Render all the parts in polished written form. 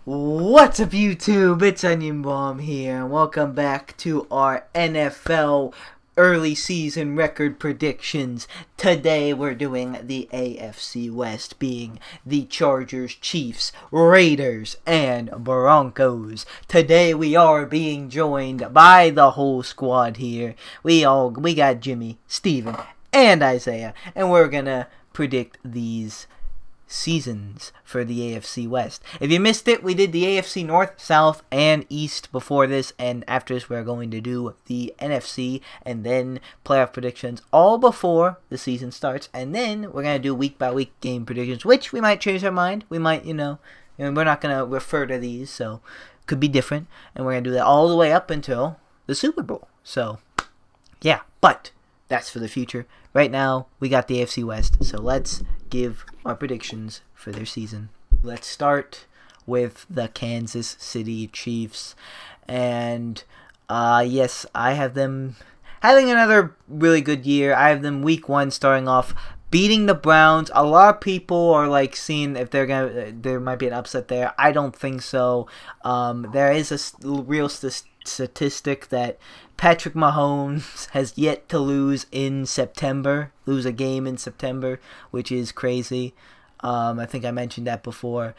What's up, YouTube? It's Onion Bomb here, and welcome back to our NFL early season record predictions. Today we're doing the AFC West, being the Chargers, Chiefs, Raiders, and Broncos. Today we are being joined by the whole squad here. We got Jimmy, Steven, and Isaiah, and we're gonna predict these seasons for the AFC West. If you missed it, we did the AFC North, South, and East before this, and after this we're going to do the NFC and then playoff predictions all before the season starts, and then we're going to do week by week game predictions, which we might change our mind. We might, we're not going to refer to these, so could be different, and we're going to do that all the way up until the Super Bowl. So, yeah, but that's for the future. Right now, we got the AFC West, so let's give our predictions for their season. Let's start with the Kansas City Chiefs. And, yes, I have them having another really good year. I have them week 1 starting off beating the Browns. A lot of people are seeing if there might be an upset there. I don't think so. There is a real statistic that Patrick Mahomes has yet to lose a game in September, which is crazy. I think I mentioned that before.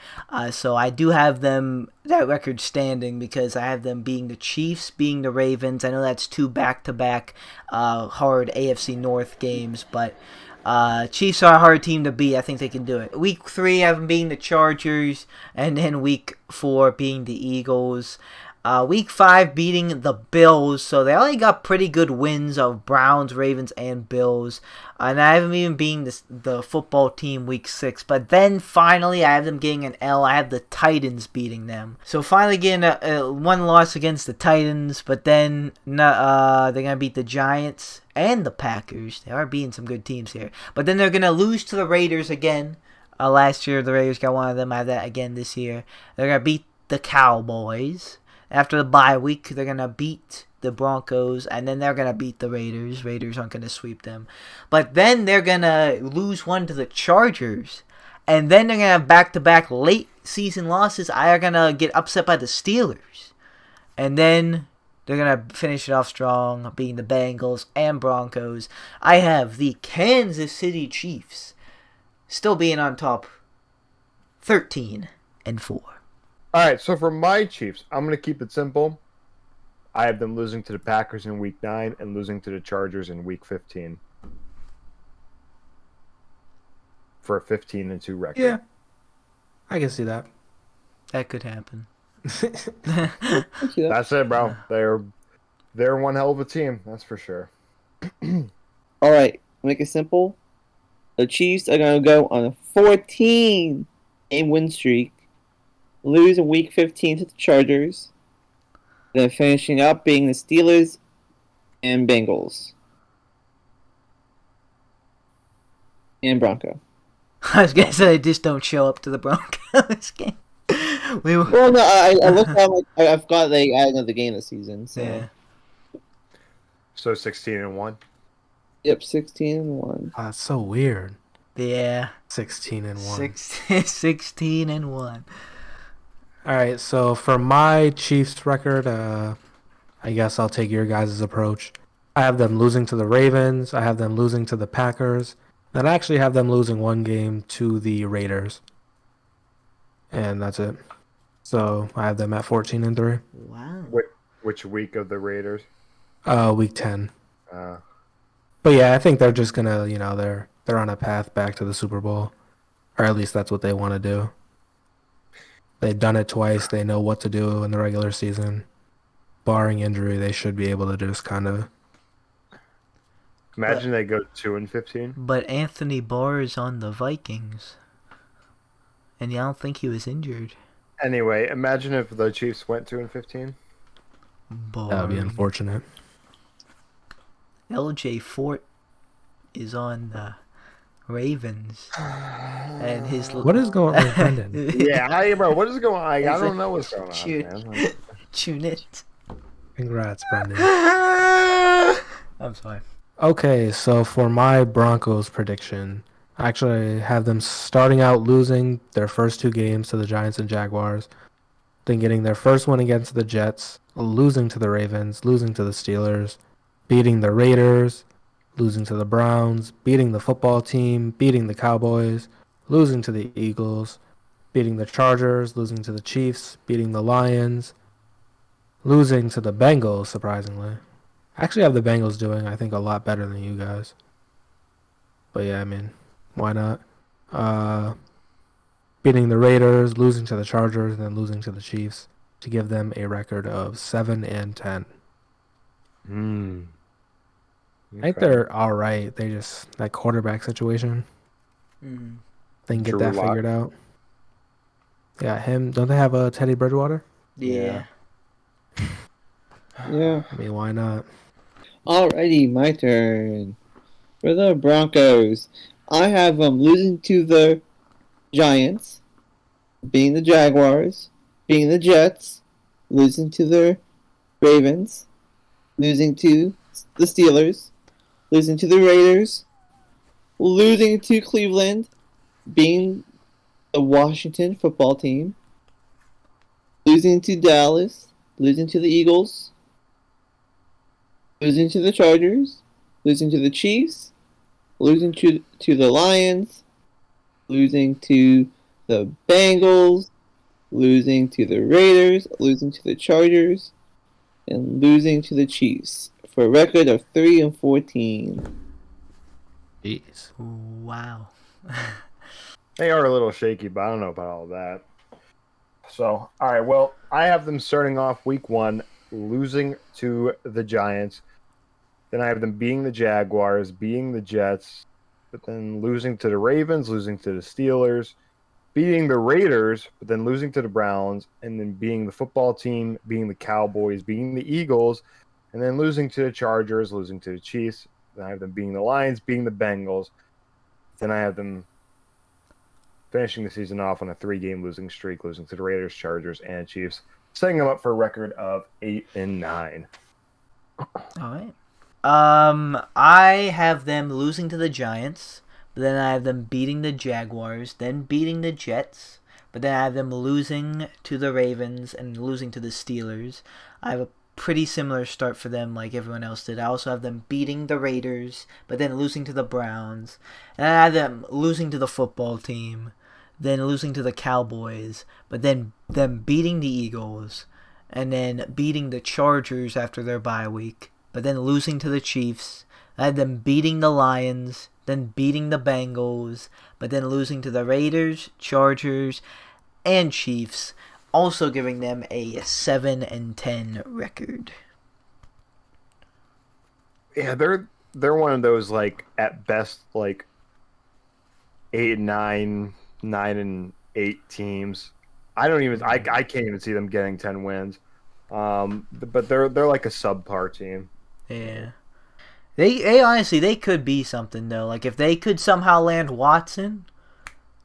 So I do have that record standing because I have them being the Chiefs, being the Ravens. I know that's 2 back-to-back hard AFC North games, but Chiefs are a hard team to beat. I think they can do it. Week 3, I have them being the Chargers, and then week 4 being the Eagles. Week 5 beating the Bills, so they only got pretty good wins of Browns, Ravens, and Bills. And I haven't even beaten the football team week 6. But then finally I have them getting an L. I have the Titans beating them. So finally getting one loss against the Titans, but then they're going to beat the Giants and the Packers. They are beating some good teams here. But then they're going to lose to the Raiders again. Last year the Raiders got one of them. I have that again this year. They're going to beat the Cowboys. After the bye week, they're going to beat the Broncos, and then they're going to beat the Raiders. Raiders aren't going to sweep them. But then they're going to lose one to the Chargers, and then they're going to have back-to-back late season losses. I are going to get upset by the Steelers. And then they're going to finish it off strong, beating the Bengals and Broncos. I have the Kansas City Chiefs still being on top, 13-4. All right, so for my Chiefs, I'm going to keep it simple. I have them losing to the Packers in Week 9 and losing to the Chargers in Week 15 for a 15-2 record. Yeah, I can see that. That could happen. That's it, bro. They're one hell of a team, that's for sure. All right, make it simple. The Chiefs are going to go on a 14-game win streak. Lose in Week 15 to the Chargers. Then finishing up being the Steelers and Bengals. And Bronco. I was going to say, just don't show up to the Broncos game. Well, no, I looked at I've got another game this season. So. Yeah. So 16-1? Yep, 16-1. That's so weird. Yeah. 16-1. 16-1. All right, so for my Chiefs record, I guess I'll take your guys' approach. I have them losing to the Ravens. I have them losing to the Packers. And I actually have them losing one game to the Raiders. And that's it. So I have them at 14-3. Wow. Which week of the Raiders? Week 10. But yeah, I think they're just gonna, they're on a path back to the Super Bowl, or at least that's what they want to do. They've done it twice. They know what to do in the regular season. Barring injury, they should be able to just kind of. Imagine they go 2-15. But Anthony Barr is on the Vikings, and I don't think he was injured. Anyway, imagine if the Chiefs went 2-15. That would be unfortunate. LJ Fort is on the Ravens, and his what is going on with Brenden? Yeah, bro, what is going on? I don't know what's going on, man. Tune it. Congrats, Brenden. I'm sorry. Okay, so for my Broncos prediction, I actually have them starting out losing their first 2 games to the Giants and Jaguars. then getting their first win against the Jets, losing to the Ravens, losing to the Steelers, beating the Raiders, losing to the Browns, beating the football team, beating the Cowboys, losing to the Eagles, beating the Chargers, losing to the Chiefs, beating the Lions, losing to the Bengals, surprisingly. I actually have the Bengals doing, I think, a lot better than you guys. But yeah, I mean, why not? Beating the Raiders, losing to the Chargers, and then losing to the Chiefs to give them a record of 7-10. I think they're all right. They just that quarterback situation. They can get Drew that Lock. figured out. Yeah, him. Don't they have a Teddy Bridgewater? Yeah. Yeah. I mean, why not? Alrighty, my turn. For the Broncos, I have them losing to the Giants, beating the Jaguars, beating the Jets, losing to the Ravens, losing to the Steelers, losing to the Raiders, losing to Cleveland, beating the Washington football team, losing to Dallas, losing to the Eagles, losing to the Chargers, losing to the Chiefs, losing to the Lions, losing to the Bengals, losing to the Raiders, losing to the Chargers, and losing to the Chiefs for a record of 3-14. Jeez. Wow. They are a little shaky, but I don't know about all that. So, all right. Well, I have them starting off week 1, losing to the Giants. Then I have them beating the Jaguars, beating the Jets, but then losing to the Ravens, losing to the Steelers, beating the Raiders, but then losing to the Browns, and then beating the football team, beating the Cowboys, beating the Eagles, and then losing to the Chargers, losing to the Chiefs. Then I have them beating the Lions, beating the Bengals. Then I have them finishing the season off on a 3-game losing streak, losing to the Raiders, Chargers, and Chiefs, setting them up for a record of 8-9. All right. I have them losing to the Giants, but then I have them beating the Jaguars, then beating the Jets, but then I have them losing to the Ravens and losing to the Steelers. I have a pretty similar start for them like everyone else did. I also have them beating the Raiders, but then losing to the Browns. And I have them losing to the football team, then losing to the Cowboys, but then them beating the Eagles, and then beating the Chargers after their bye week, but then losing to the Chiefs. I had them beating the Lions, then beating the Bengals, but then losing to the Raiders, Chargers, and Chiefs, also giving them a 7-10 record. Yeah, they're one of those, like, at best, like 8-9, 9-8 teams. I can't even see them getting 10 wins. But they're like a subpar team. Yeah. They honestly, they could be something though. Like if they could somehow land Watson,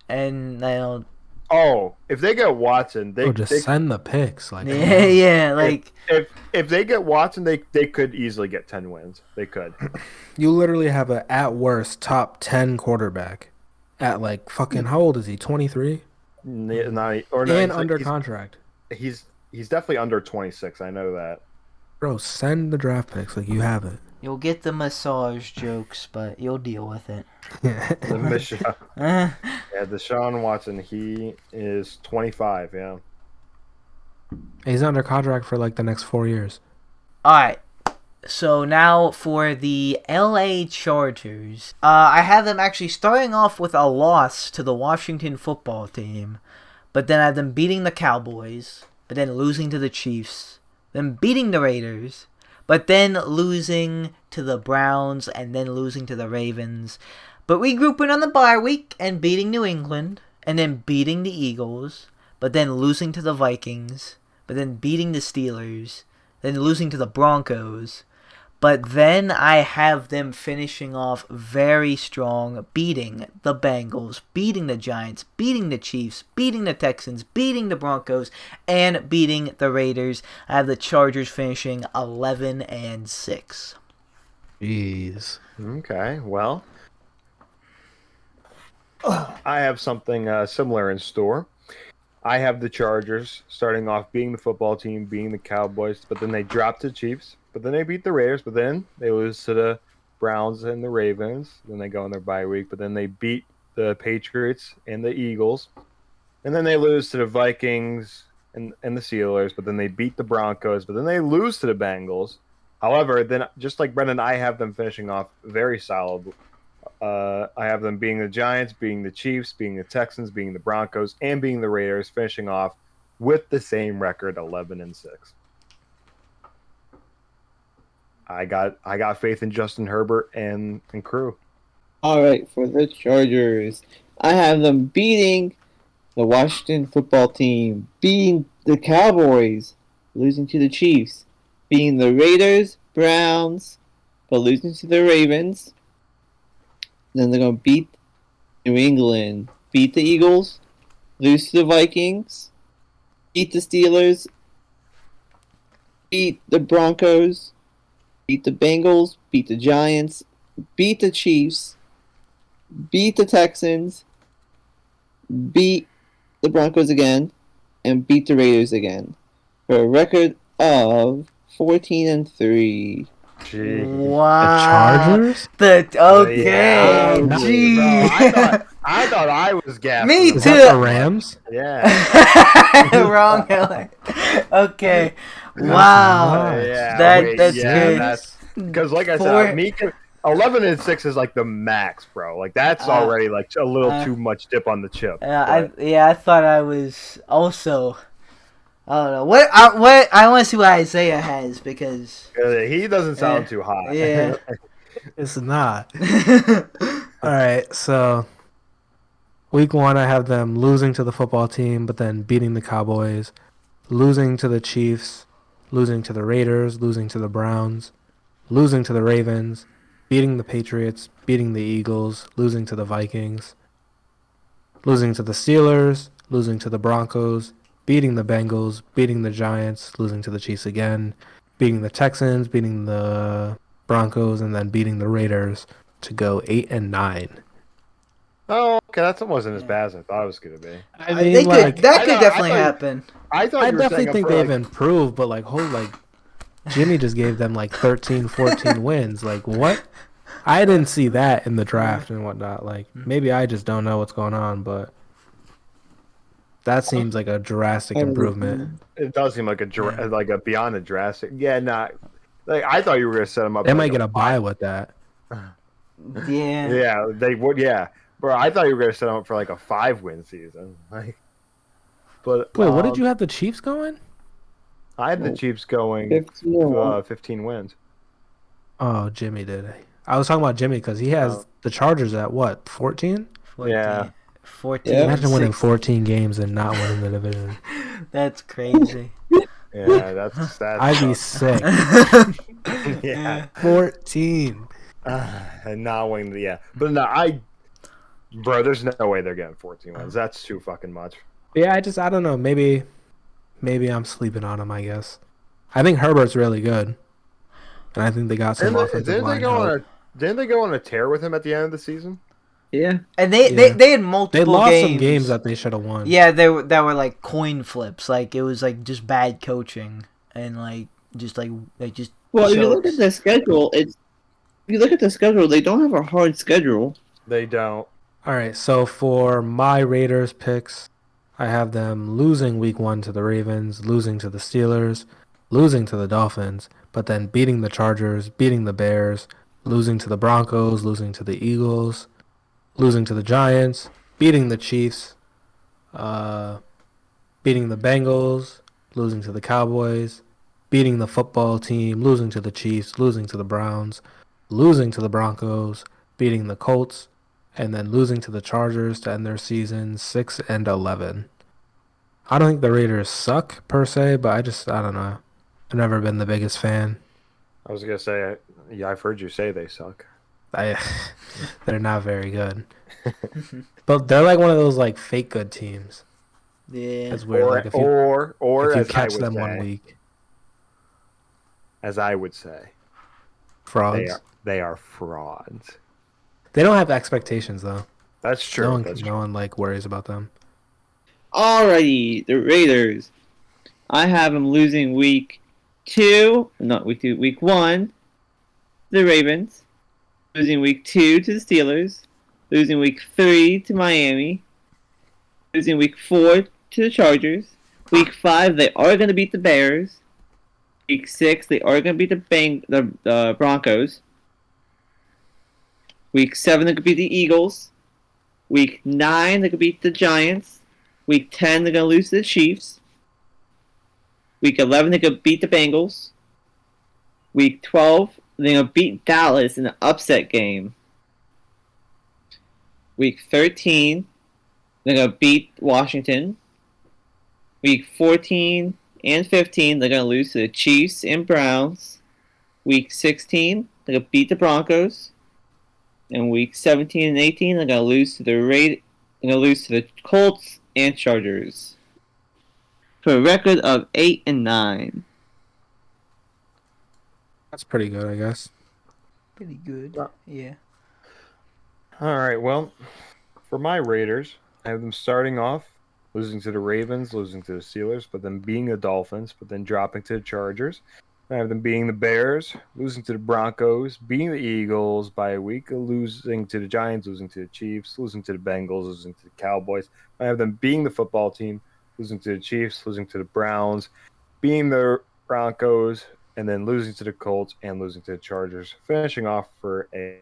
and they'll. Oh, if they get Watson, they send the picks. Like yeah, like if they get Watson, they could easily get 10 wins. They could. You literally have a at worst top 10 quarterback at like fucking how old is he? 23? Under contract. He's definitely under 26. I know that. Bro, send the draft picks like you have it. you'll get the massage jokes, but you'll deal with it. Yeah, Deshaun Watson, he is 25, yeah. He's under contract for like the next 4 years. Alright, so now for the LA Chargers. I have them actually starting off with a loss to the Washington football team, but then I have them beating the Cowboys, but then losing to the Chiefs, then beating the Raiders, but then losing to the Browns, and then losing to the Ravens, but regrouping on the bye week and beating New England, and then beating the Eagles, but then losing to the Vikings, but then beating the Steelers, then losing to the Broncos. But then I have them finishing off very strong, beating the Bengals, beating the Giants, beating the Chiefs, beating the Texans, beating the Broncos, and beating the Raiders. I have the Chargers finishing 11-6. Jeez. Okay, well, I have something similar in store. I have the Chargers starting off being the football team, being the Cowboys, but then they drop to the Chiefs, but then they beat the Raiders, but then they lose to the Browns and the Ravens. Then they go in their bye week, but then they beat the Patriots and the Eagles. And then they lose to the Vikings and the Steelers, but then they beat the Broncos, but then they lose to the Bengals. However, then just like Brenden, I have them finishing off very solid. I have them being the Giants, being the Chiefs, being the Texans, being the Broncos, and being the Raiders, finishing off with the same record, 11-6. I got faith in Justin Herbert and crew. All right, for the Chargers, I have them beating the Washington football team, beating the Cowboys, losing to the Chiefs, beating the Raiders, Browns, but losing to the Ravens. Then they're going to beat New England, beat the Eagles, lose to the Vikings, beat the Steelers, beat the Broncos, beat the Bengals, beat the Giants, beat the Chiefs, beat the Texans, beat the Broncos again, and beat the Raiders again. For a record of 14-3. Jeez. Wow. The Chargers? Okay. Yeah. Gee. Bro, I thought I was gassing. Me Is too. that the Rams? Yeah. Wrong. Okay. Wow. Yeah. That's good. That's because, like I said, 11-6 is like the max, bro. Like that's already like a little too much dip on the chip. I thought I was also. I don't know what I want to see what Isaiah has because he doesn't sound too hot. Yeah, It's not. All right, so week 1, I have them losing to the football team, but then beating the Cowboys, losing to the Chiefs, losing to the Raiders, losing to the Browns, losing to the Ravens, beating the Patriots, beating the Eagles, losing to the Vikings, losing to the Steelers, losing to the Broncos, beating the Bengals, beating the Giants, losing to the Chiefs again, beating the Texans, beating the Broncos, and then beating the Raiders to go 8-9. Oh, okay, that wasn't as bad as I thought it was going to be. I mean, that could definitely happen. I definitely think they've improved, but Jimmy just gave them 13, 14 wins. Like, what? I didn't see that in the draft and whatnot. Maybe I just don't know what's going on, but that seems like a drastic improvement. It does seem like a beyond a drastic. Yeah, not I thought you were going to set them up. They might get a bye with that. Yeah. Yeah, they would. Yeah, bro. I thought you were going to set them up for a 5-win season. But wait, what did you have the Chiefs going? I had the Chiefs going 15 wins. Oh, Jimmy did. I was talking about Jimmy because he has the Chargers at what, 14? Yeah. 14. Yeah. Imagine winning 14 games and not winning the division. That's crazy. Yeah, that's I'd be sick. Yeah, 14. and not winning. Yeah, but no, bro, there's no way they're getting 14 wins. That's too fucking much. Yeah, I don't know. Maybe I'm sleeping on him, I guess. I think Herbert's really good. And I think they got some offensive line help. Didn't they go on a tear with him at the end of the season? Yeah. And they had multiple They lost games. some games that they should have won. Yeah, that were coin flips. It was just bad coaching and just Well, if you look at the schedule, they don't have a hard schedule. They don't. All right, so for my Raiders picks, I have them losing week 1 to the Ravens, losing to the Steelers, losing to the Dolphins, but then beating the Chargers, beating the Bears, losing to the Broncos, losing to the Eagles, losing to the Giants, beating the Chiefs, beating the Bengals, losing to the Cowboys, beating the football team, losing to the Chiefs, losing to the Browns, losing to the Broncos, beating the Colts, and then losing to the Chargers to end their season 6-11. I don't think the Raiders suck per se, but I don't know. I've never been the biggest fan. I was gonna say, yeah, I've heard you say they suck. They're not very good. But they're like one of those fake good teams. Yeah. It's weird. If If you as catch I would them say, 1 week. as I would say, Frauds. they are frauds. They don't have expectations though. That's true. No one worries about them. Alrighty, the Raiders. I have them losing week 2, not week 2, week 1 to the Ravens. Losing week 2 to the Steelers. Losing week 3 to Miami. Losing week 4 to the Chargers. Week 5, they are going to beat the Bears. Week 6, they are going to beat the Broncos. Week 7, they could beat the Eagles. Week 9, they could beat the Giants. Week 10, they're going to lose to the Chiefs. Week 11, they could beat the Bengals. Week 12, they're going to beat Dallas in an upset game. Week 13, they're going to beat Washington. Week 14 and 15, they're going to lose to the Chiefs and Browns. Week 16, they're going to beat the Broncos. And week 17 and 18, they're going to lose to the Colts and Chargers. For a record of 8-9. That's pretty good, I guess. Pretty good. Yeah. All right, well, for my Raiders, I have them starting off losing to the Ravens, losing to the Steelers, but then beating the Dolphins, but then dropping to the Chargers. I have them beating the Bears, losing to the Broncos, beating the Eagles by a week, losing to the Giants, losing to the Chiefs, losing to the Bengals, losing to the Cowboys. I have them beating the football team, losing to the Chiefs, losing to the Browns, beating the Broncos, and then losing to the Colts and losing to the Chargers, finishing off for a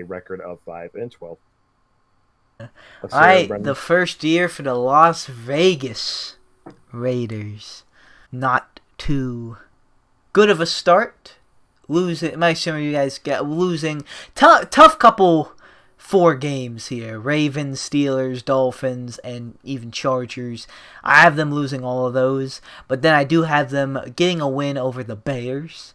record of 5-12. All right, the first year for the Las Vegas Raiders. Not too good of a start. Losing, might some of you guys get losing. Tough couple 4 games here. Ravens, Steelers, Dolphins, and even Chargers. I have them losing all of those. But then I do have them getting a win over the Bears.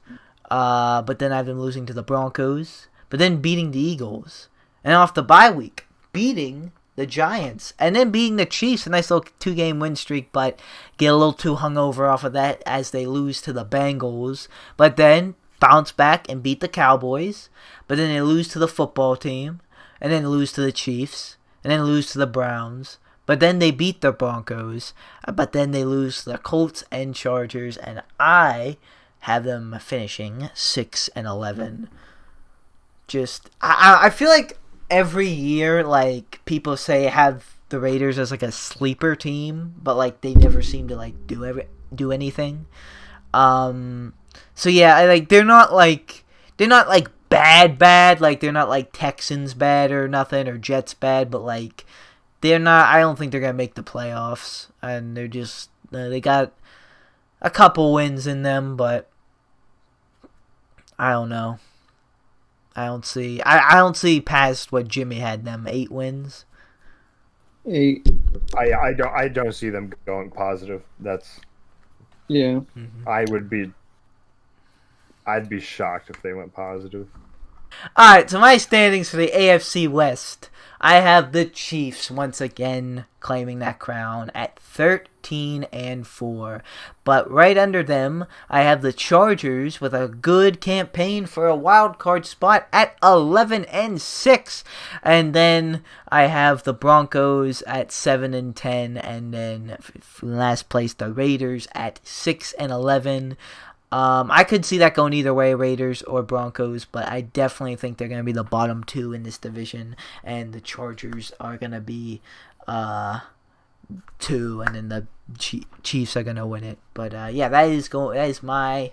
But then I have them losing to the Broncos. But then beating the Eagles. And off the bye week, beating the Giants. And then beating the Chiefs. A nice little 2-game win streak. But get a little too hungover off of that as they lose to the Bengals. But then bounce back and beat the Cowboys. But then they lose to the football team. And then lose to the Chiefs. And then lose to the Browns. But then they beat the Broncos. But then they lose to the Colts and Chargers. And I have them finishing 6-11. Just, I feel like every year, like, people say have the Raiders as, like, a sleeper team. But, like, they never seem to, like, do anything. So, yeah, they're not bad, like, they're not, like, Texans bad or nothing, or Jets bad, but, like, I don't think they're gonna make the playoffs, and they're just, they got a couple wins in them, but I don't know. I don't see past what Jimmy had them, 8 wins. 8. I don't see them going positive. That's, yeah. Mm-hmm. I'd be shocked if they went positive. Alright, so my standings for the AFC West. I have the Chiefs once again claiming that crown at 13-4. But right under them, I have the Chargers with a good campaign for a wild card spot at 11-6. And then I have the Broncos at 7-10. And then last place, the Raiders at 6-11. I could see that going either way, Raiders or Broncos, but I definitely think they're going to be the bottom 2 in this division, and the Chargers are going to be 2, and then the Chiefs are going to win it. But yeah, that is my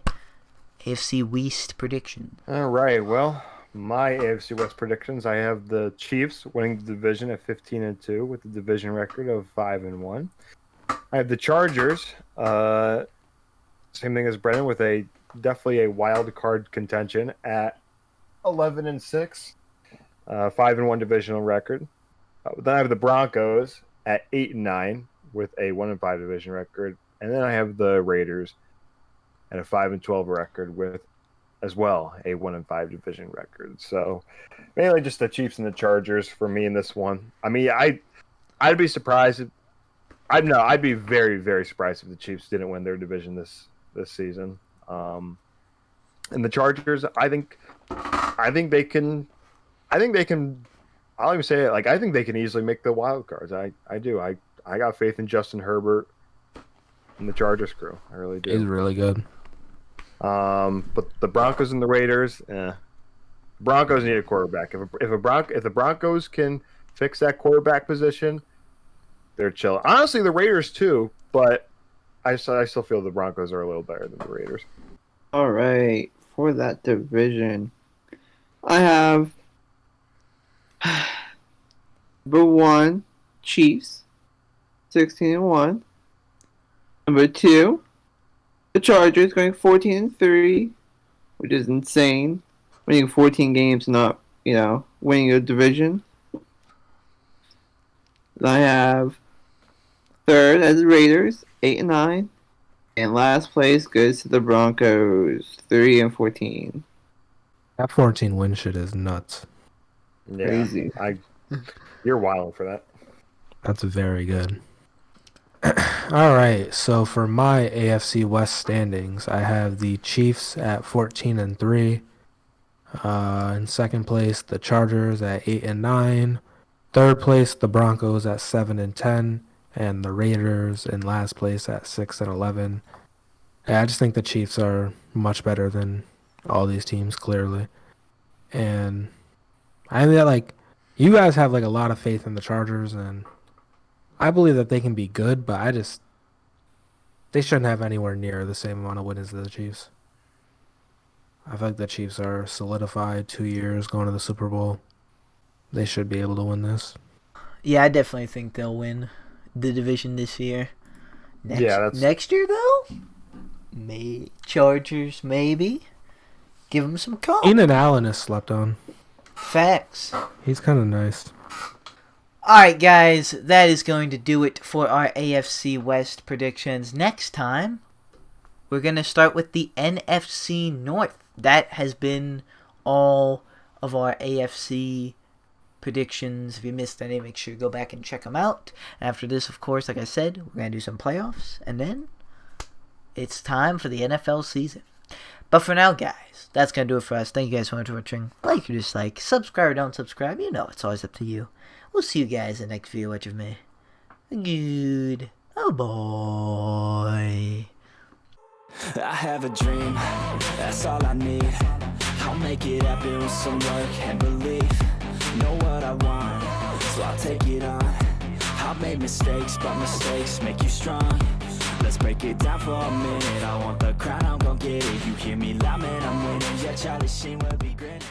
AFC West prediction. All right, well, my AFC West predictions, I have the Chiefs winning the division at 15-2 with the division record of 5-1. I have the Chargers, same thing as Brenden, with definitely a wild card contention at 11-6, 5-1 divisional record. Then I have the Broncos at 8-9 with a 1-5 division record, and then I have the Raiders at a 5-12 record with, as well, a 1-5 division record. So mainly just the Chiefs and the Chargers for me in this one. I mean, I'd be surprised. I'd be very, very surprised if the Chiefs didn't win their division this season. And the Chargers, I think they can. I'll even say it, like, I think they can easily make the wild cards. I do. I I got faith in Justin Herbert and the Chargers crew. I really do. He's really good. But the Broncos and the Raiders, Broncos need a quarterback. If the Broncos can fix that quarterback position, they're chill. Honestly, the Raiders too, but I still feel the Broncos are a little better than the Raiders. All right, for that division, I have number 1, Chiefs, 16-1. Number 2, the Chargers going 14-3, which is insane. Winning 14 games, not winning a division. Then I have third as the Raiders, 8-9. And last place goes to the Broncos, 3-14. That 14 win shit is nuts. Yeah, Crazy. You're wild for that. That's very good. All right, so for my AFC West standings, I have the Chiefs at 14-3. In second place, the Chargers at 8-9. Third place, the Broncos at 7-10. And the Raiders in last place at 6-11. Yeah, I just think the Chiefs are much better than all these teams, clearly. And I think that you guys have a lot of faith in the Chargers, and I believe that they can be good, but they shouldn't have anywhere near the same amount of wins as the Chiefs. I feel like the Chiefs are solidified 2 years going to the Super Bowl. They should be able to win this. Yeah, I definitely think they'll win the division this year. Next year though, Chargers maybe. Give them some call. Keenan Allen is slept on. Facts. He's kind of nice. Alright guys, that is going to do it for our AFC West predictions. Next time, we're going to start with the NFC North. That has been all of our AFC predictions. If you missed any, make sure you go back and check them out. After this, of course, like I said, we're going to do some playoffs. And then, it's time for the NFL season. But for now, guys, that's going to do it for us. Thank you guys so much for watching. Like or dislike, subscribe or don't subscribe. You know, it's always up to you. We'll see you guys in the next video. Watch of me. Good. Oh boy. I have a dream, that's all I need. I'll make it happen with some work and belief. Know what I want, so I'll take it on. I've made mistakes, but mistakes make you strong. Let's break it down for a minute. I want the crown, I'm gon' get it. You hear me loud, man, I'm winning. Yeah, Charlie Sheen will be grinning.